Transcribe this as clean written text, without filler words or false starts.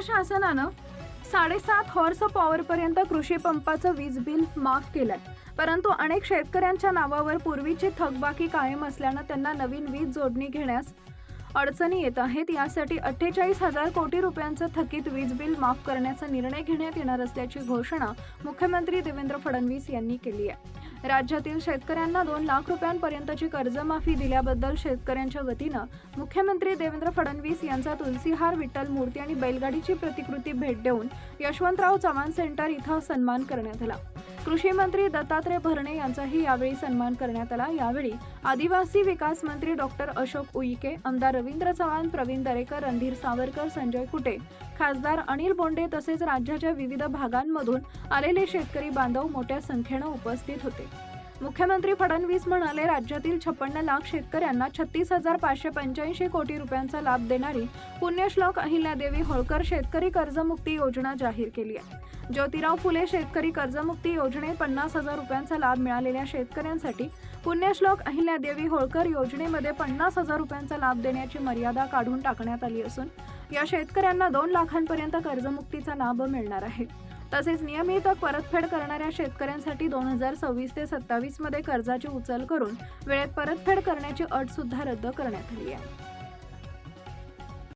शासनानं 7.5 horse power पर्यंत कृषी पंपाचं वीज बिल माफ केलंय, परंतु अनेक शेतकऱ्यांच्या नावावर पूर्वीची थकबाकी कायम असल्यानं त्यांना नवीन वीज जोडणी घेण्यास अडचणी येत आहेत. यासाठी 48,000 कोटी रुपयांचं थकीत वीज बिल माफ करण्याचा निर्णय घेण्यात येणार असल्याची घोषणा मुख्यमंत्री देवेंद्र फडणवीस यांनी केली आहे. राज्यातील शेतकऱ्यांना 2 लाख रुपयांपर्यंतची कर्जमाफी दिल्याबद्दल शेतकऱ्यांच्या वतीनं मुख्यमंत्री देवेंद्र फडणवीस यांचा तुलसीहार, विठ्ठल मूर्ती आणि बैलगाडीची प्रतिकृती भेट देऊन यशवंतराव चव्हाण सेंटर इथं सन्मान करण्यात आला. कृषी मंत्री दत्तात्रय भरणे यांचाही यावेळी सन्मान करण्यात आला. यावेळी आदिवासी विकास मंत्री डॉक्टर अशोक उईके, आमदार रवींद्र चव्हाण, प्रवीण दरेकर, रणधीर सावरकर, संजय कुटे, खासदार अनिल बोंडे तसेच राज्याच्या विविध भागांमधून आलेले शेतकरी बांधव मोठ्या संख्येनं उपस्थित होते. मुख्यमंत्री फडणवीस म्हणाले, राज्यातील 56 लाख शेतकऱ्यांना 36,585 कोटी रुपयांचा लाभ देणारी पुण्यश्लोक अहिल्यादेवी होळकर शेतकरी कर्जमुक्ती योजना जाहीर केली आहे. ज्योतिराव फुले शेतकरी कर्जमुक्ती योजनेत 50,000 रुपयांचा लाभ मिळालेल्या शेतकऱ्यांसाठी पुण्यश्लोक अहिल्यादेवी होळकर योजनेमध्ये 50,000 रुपयांचा लाभ देण्याची मर्यादा काढून टाकण्यात आली असून या शेतकऱ्यांना 2 लाखांपर्यंत कर्जमुक्तीचा लाभ मिळणार आहे. तसेच नियमित परतफेड करणाऱ्या शेतकऱ्यांसाठी 2026 ते 27 मध्ये कर्जाची उचल करून वेळेत परतफेड करण्याची अट सुद्धा रद्द करण्यात आली आहे.